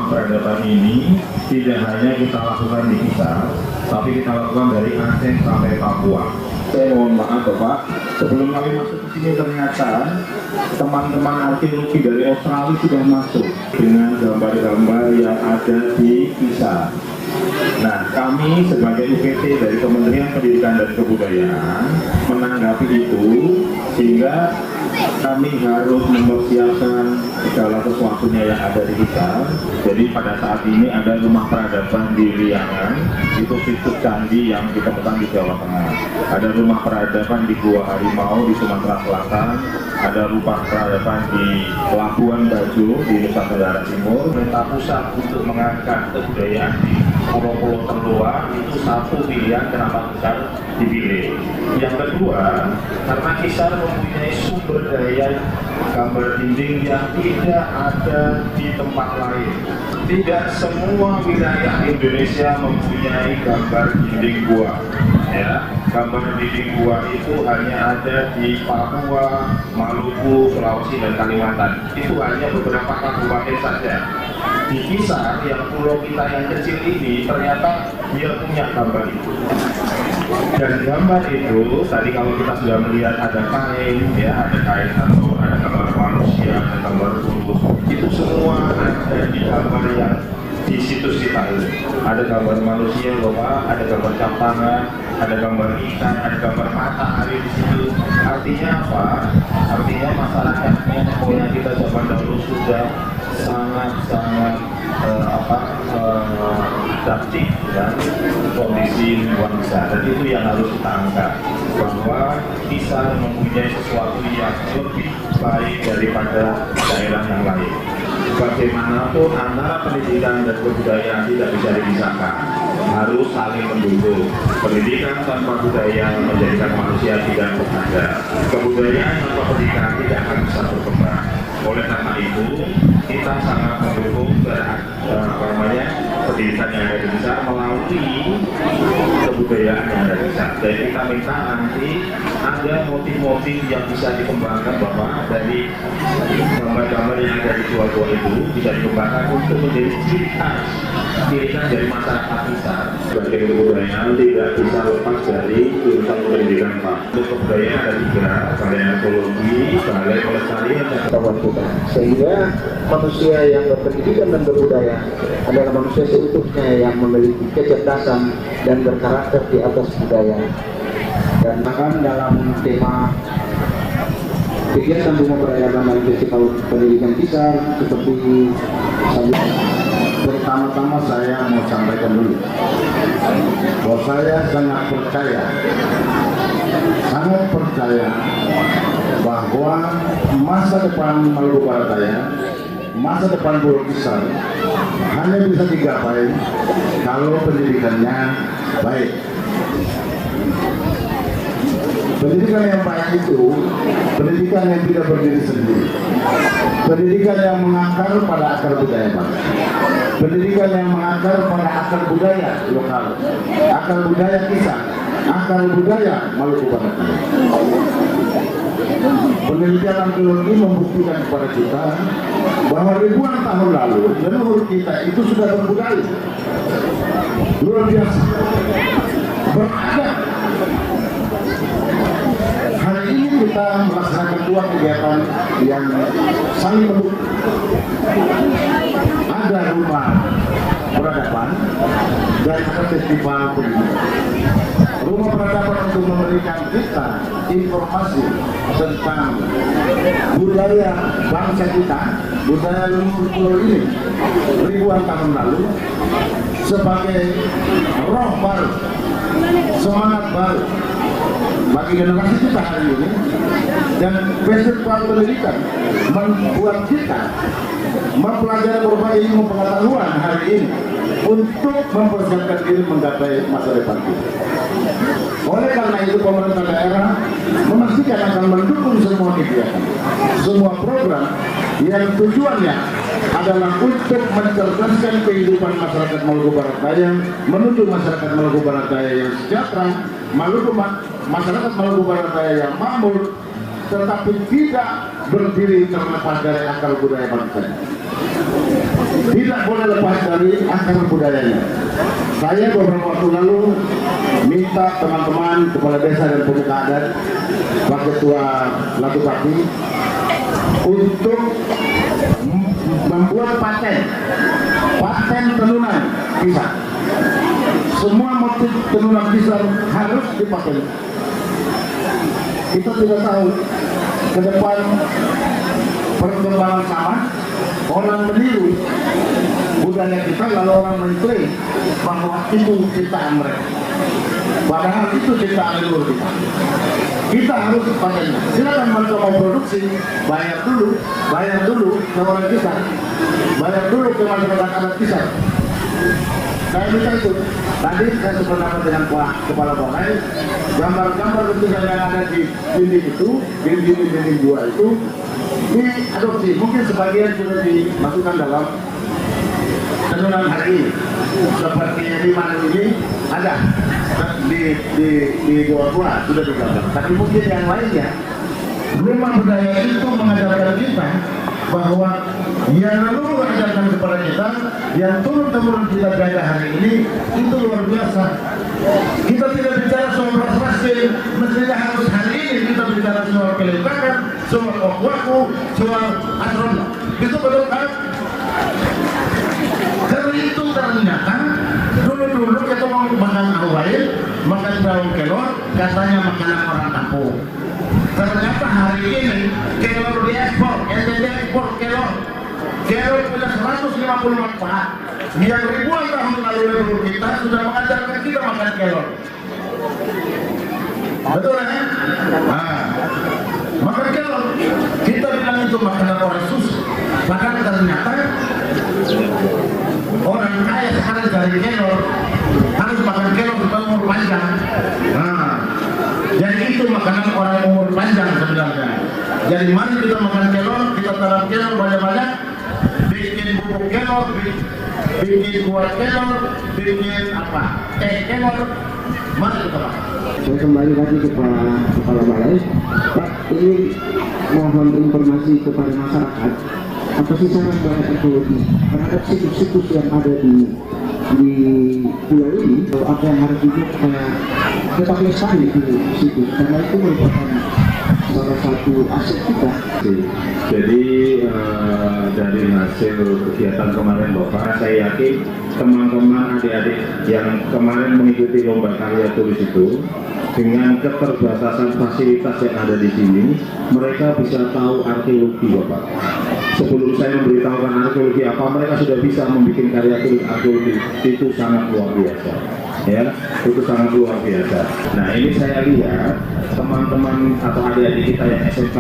peradaban ini tidak hanya kita lakukan di Kisar, tapi kita lakukan dari Aceh sampai Papua. Saya mohon maaf Bapak, sebelum kami masuk ke sini ternyata teman-teman arkeologi dari Australia sudah masuk dengan gambar-gambar yang ada di Kisar. Nah, kami sebagai UPT dari Kementerian Pendidikan dan Kebudayaan menanggapi itu, sehingga kami harus mempersiapkan segala sesuatunya yang ada di kita. Jadi pada saat ini ada rumah peradaban di Liangan, itu situs candi yang ditemukan di Jawa Tengah. Ada rumah peradaban di Gua Harimau di Sumatera Selatan, ada rumah peradaban di Labuan Bajo di Nusa Tenggara Timur. Pemerintah pusat untuk mengangkat kebudayaan di pulau-pulau terluar itu satu pilihan kenapa Kisar dipilih. Yang kedua, karena Kisar mempunyai sumber daya gambar dinding yang tidak ada di tempat lain. Tidak semua wilayah Indonesia mempunyai gambar dinding gua. Ya, gambar dinding gua itu hanya ada di Papua, Maluku, Sulawesi, dan Kalimantan. Itu hanya beberapa kabupaten saja. Di Kisar, yang pulau kita yang kecil ini, ternyata dia punya gambar itu. Dan gambar itu, tadi kalau kita sudah melihat ada kain, ya, ada kain atau ada gambar manusia, ada gambar bulus, itu semua ada di gambar yang di situs kita ini. Ada gambar manusia, Bapak, ada gambar jam tangan, ada gambar ikan, ada gambar matahari di situ. Artinya apa? Artinya masyarakatnya yang kita zaman dahulu sudah sangat-sangat adaptif dan kondisi lingkungan besar, dan itu yang harus kita angkat, bahwa Kisar mempunyai sesuatu yang lebih baik daripada daerah yang lain. Bagaimanapun antara pendidikan dan kebudayaan tidak bisa dipisahkan, harus saling mendukung. Pendidikan tanpa budaya menjadikan manusia tidak berada. Kebudayaan tanpa pendidikan tidak akan bisa berkembang. Oleh karena itu, kita sangat mendukung pendidikan yang ada di Kisar melalui kebudayaan yang ada di Kisar. Jadi kita minta nanti ada motif-motif yang bisa dikembangkan, Bapak, dari gambar-gambar yang ada di gua-gua itu bisa dikembangkan untuk menjadi ciri khas dari masyarakat Kisar. Sebagai kebudayaan tidak bisa lepas dari urusan pendidikan, Pak. Untuk kebudayaan ada 3, balai arkeologi, balai pelestarian, dan kewarganegaraan. Sehingga manusia yang berpendidikan dan berbudaya adalah manusia seutuhnya yang memiliki kecerdasan dan berkarakter di atas budaya. Dan bahkan dalam tema kegiatan Rumah Peradaban dan Festival Pendidikan Kisar seperti pertama-tama saya mau sampaikan dulu bahwa saya sangat percaya bahwa masa depan Maluku Barat Daya, masa depan Pulau Kisar hanya bisa digapai kalau pendidikannya baik. Pendidikan yang baik itu pendidikan yang tidak berdiri sendiri, pendidikan yang mengakar pada akar budaya bangsa, pendidikan yang mengakar pada akar budaya lokal, akar budaya Kisar, akar budaya Maluku Barat Daya. Penelitian arkeologi membuktikan kepada kita bahwa ribuan tahun lalu leluhur kita itu sudah berbudaya luar biasa, beradab. Hari ini kita melaksanakan 2 kegiatan yang saling mendukung. Ada rumah peradaban dan ada festival pendidikan. Rumah peradaban untuk memberikan kita informasi tentang budaya bangsa kita, budaya leluhur pulau ini ribuan tahun lalu, sebagai roh baru, semangat baru bagi generasi kita hari ini. Dan festival pendidikan membuat kita mempelajari berbagai ilmu pengetahuan hari ini untuk mempersiapkan diri menggapai masa depan kita. Oleh karena itu pemerintah daerah memastikan akan mendukung semua kegiatan, semua program yang tujuannya adalah untuk mencerdaskan kehidupan masyarakat Maluku Barat Daya menuju masyarakat Maluku Barat Daya yang sejahtera, masyarakat Maluku Barat Daya yang makmur, tetapi tidak berdiri terlepas dari akar budaya bangsa. tidak boleh lepas dari akar budayanya. Saya beberapa waktu lalu minta teman-teman kepala desa dan pemuka adat, Pak Ketua Latu Pati, untuk membuat paten tenunan pisang. Semua motif tenunan pisang harus dipaten. Kita tidak tahu ke depan perkembangan sama, orang meniru budaya kita lalu orang mengklaim bahwa itu ciptaan mereka, padahal itu ciptaan leluhur kita. Kita harus patennya. Silakan mereka mau produksi, bayar dulu ke orang kita, bayar dulu ke masyarakat adat kita. Saya minta itu. Tadi saya sependapat dengan Pak Kepala Balai, gambar-gambar lukisan yang ada di dinding itu, dinding gua itu diadopsi. Mungkin sebagian sudah dimasukkan dalam tenunan hari ini. Seperti di mana ini ada di gua sudah digambar. Tapi mungkin yang lainnya, rumah budaya itu mengajarkan kita bahwa yang leluhur ajarkan kepada kita, yang turun-temurun kita jaga hari ini, itu luar biasa. Kita tidak bicara soal ras-rasin, mestinya harus hari ini kita bicara soal kelembagaan, soal okwaku, soal asrama. Itu betul kan? Karena itu ternyata dulu kita mau makan awail, makan daun kelor, katanya makanan orang kampung. Ternyata hari ini kelor diekspor, NTT ekspor kelor punya 150 manfaat. Yang ribuan tahun lalu leluhur kita sudah mengajarkan kita makan kelor. Betul ya? Nah, makan kelor kita bilang itu makanan orang susah. Bahkan ternyata orang kaya sekarang dari kelor harus makan kelor supaya umur panjang. Nah, jadi itu makanan orang umur panjang sebenarnya. Jadi mari kita makan kelor, kita tanam kelor banyak-banyak, bikin bubuk kelor, bikin kuah kelor, bikin apa? Teh kelor. Mari kita makan. Saya kembali lagi ke Kepala Balai. Pak, ini mohon informasi kepada masyarakat. Apa sih saran Balai Ekologi terhadap situs-situs yang ada di pulau ini? Apa yang harus tetap lestari di situs, karena itu merupakan salah satu aset kita. Jadi dari hasil kegiatan kemarin Bapak, saya yakin teman-teman adik-adik yang kemarin mengikuti lomba karya tulis itu, dengan keterbatasan fasilitas yang ada di sini, mereka bisa tahu arkeologi Bapak. Sebelum saya memberitahukan arkeologi apa, mereka sudah bisa membuat karya tulis arkeologi. Itu sangat luar biasa. Ya, itu sangat luar biasa. Nah, ini saya lihat teman-teman atau adik-adik kita yang SMK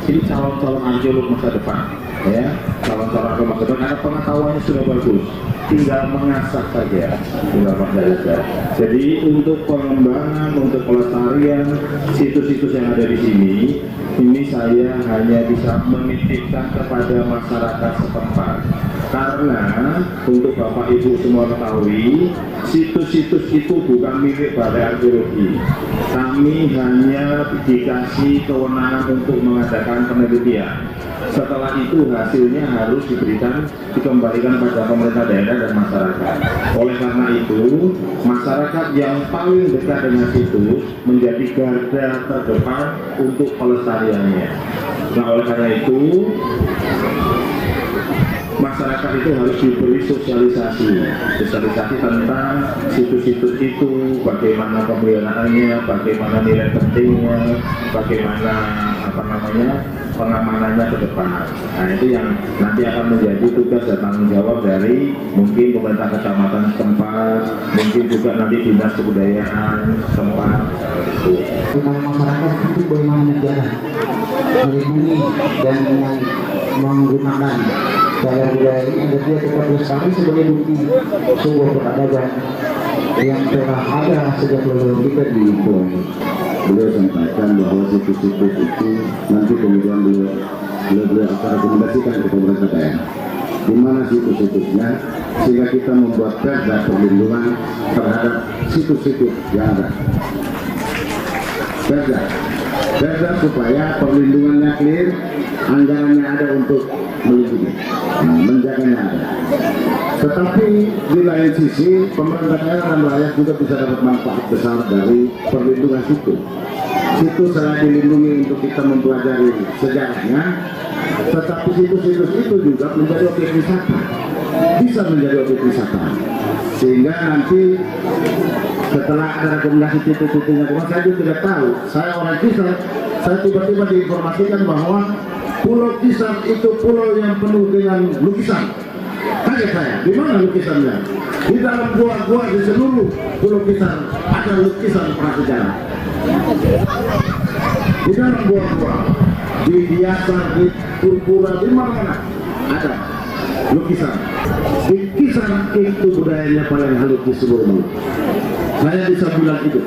ini calon-calon arkeolog masa depan, ya, calon-calon arkeolog masa depan, karena pengetahuannya sudah bagus, tinggal mengasah saja, Jadi untuk pengembangan, untuk pelestarian situs-situs yang ada di sini, ini saya hanya bisa menitipkan kepada masyarakat setempat. Karena untuk Bapak Ibu semua ketahui, situs-situs itu bukan milik Balai Arkeologi. Kami hanya dikasih kewenangan untuk mengadakan penelitian. Setelah itu hasilnya harus dikembalikan pada pemerintah daerah dan masyarakat. Oleh karena itu, masyarakat yang paling dekat dengan situs menjadi garda terdepan untuk pelestariannya. Nah, oleh karena itu, masyarakat itu harus diberi sosialisasi tentang situs-situs itu, bagaimana pemeliharaannya, bagaimana nilai pentingnya, bagaimana pengamanannya ke depan. Nah, itu yang nanti akan menjadi tugas dan tanggung jawab dari mungkin pemerintah kecamatan setempat, mungkin juga nanti dinas kebudayaan setempat. Tentang masyarakat itu bagaimana jalan melindungi dan menggunakan cara budaya ini agar dia tetap lestari sebagai bukti sebuah peradaban yang telah ada sejak leluhur kita di pulau ini. Beliau sampaikan bahwa situs-situs itu nanti kemudian beliau akan rekomendasikan ke pemerintah daerah di mana situs-situsnya, sehingga kita membuat perda perlindungan terhadap situs-situs yang ada. Perda supaya perlindungannya clear, anggarannya ada untuk melindungi, menjaganya ada. Tetapi di lain sisi pemerintah daerah dan rakyat juga bisa dapat manfaat besar dari perlindungan situ. Situ selain dilindungi untuk kita mempelajari sejarahnya, tetapi situs-situs itu juga menjadi objek wisata, bisa menjadi objek wisata. Sehingga nanti setelah ada rekomendasi titik-titiknya, saya juga tidak tahu. Saya orang Kisar, saya tiba-tiba diinformasikan bahwa Pulau Kisar itu pulau yang penuh dengan lukisan. Kaget saya, di mana lukisannya? Di dalam gua-gua di seluruh Pulau Kisar ada lukisan prasejarah. Di dalam gua-gua, di Biasar, di Purpura, di mana-mana ada lukisan. Di Kisar itu budayanya paling halus di seluruh dunia. Saya bisa bilang itu,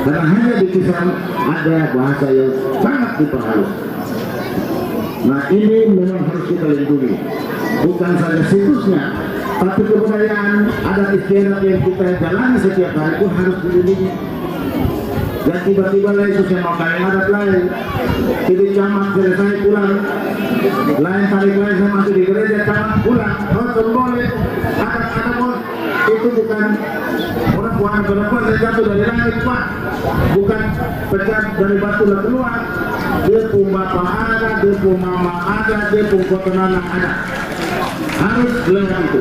karena hanya di Kisar ada bahasa yang sangat diperhalus. Nah ini memang harus kita lindungi, bukan saja situsnya, tapi kebudayaan adat istiadat yang kita jalani setiap hari pun harus dilindungi. Dan tiba-tiba lain saya mau kayak adat lain, jadi camat selesai pulang, lain tarik lain saya masih di gereja camat pulang, oh boleh, adat bos, itu bukan orang perempuan saya jatuh dari langit pak, bukan pecah dari batu dan keluar. Dia pun bapak ada, dia pun mama ada, dia pun kotonan ada. Harus lewat itu.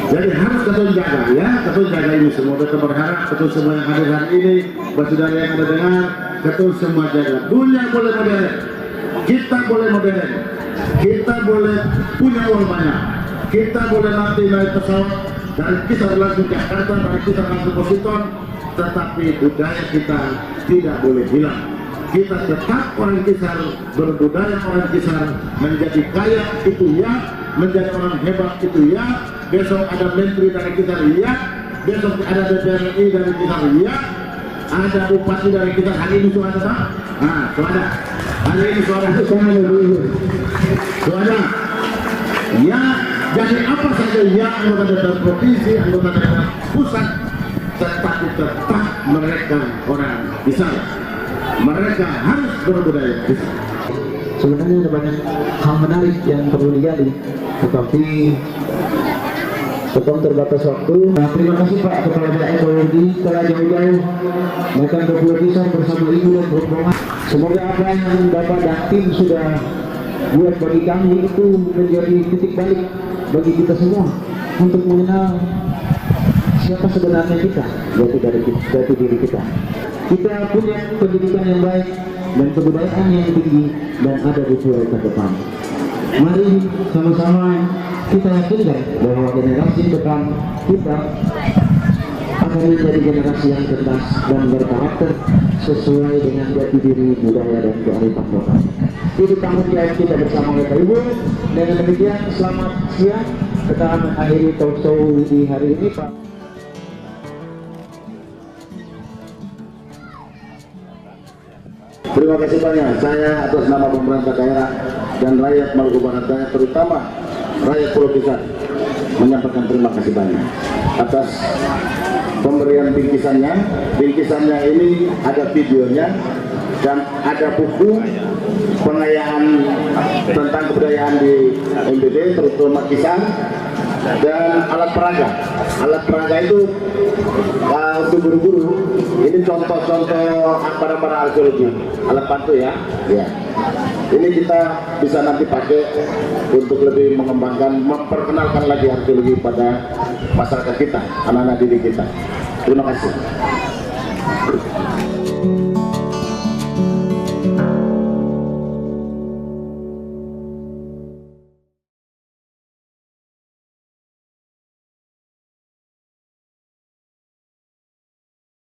Jadi harus kita jaga ya, kita jaga ini semua. Kita berharap kita semua yang hadir hari ini, saudara yang ada dengar, kita semua jaga. Dunia boleh modern, kita boleh modern, kita boleh punya uang banyak, kita boleh nanti naik pesawat dari Kisar langsung Jakarta, dari Kisar langsung Positon, tetapi budaya kita tidak boleh hilang. Kita tetap orang Kisar, berbudaya orang Kisar, menjadi kaya itu ya, menjadi orang hebat itu ya, besok ada menteri dari Kisar ya, besok ada DPR RI dari Kisar ya, ada bupati dari Kisar. Hari ini suara tak? Nah, suara. Hari ini suara suara. Ya, jadi apa saja ya, anggota DPR provinsi, anggota DPR pusat, tetapi tetap mereka orang Kisar. Mereka harus berbudaya. Sebenarnya ada banyak hal menarik yang perlu digali, tetapi tetap terbatas waktu. Nah, terima kasih Pak Kepala Daerah Ekologi telah jauh-jauh datang ke Pulau Kisar bersama Ibu dan rombongan. Semoga apa yang Bapak dan tim sudah buat bagi kami itu menjadi titik balik bagi kita semua untuk mengenal siapa sebenarnya kita, jati diri kita. Kita punya pendidikan yang baik dan kebudayaan yang tinggi dan ada di Pulau depan. Mari sama-sama kita yakinkan bahwa generasi depan kita akan menjadi generasi yang cerdas dan berkarakter sesuai dengan jati diri budaya dan kearifan lokal. Itu tanggung jawab kita bersama Bapak Ibu. Dengan demikian selamat siang. Kita akan mengakhiri talk show di hari ini Pak. Terima kasih banyak. Saya atas nama pemerintah daerah dan rakyat Maluku Barat Daya, terutama rakyat Pulau Kisar, menyampaikan terima kasih banyak atas pemberian bingkisannya. Bingkisannya ini ada videonya dan ada buku pengayaan tentang kebudayaan di MBD, terutama Kisar, dan alat peraga. Alat peraga itu untuk guru-guru. Ini contoh-contoh para arkeologi, alat bantu ya. Ini kita bisa nanti pakai untuk lebih mengembangkan, memperkenalkan lagi arkeologi pada masyarakat kita, anak-anak didik kita. Terima kasih.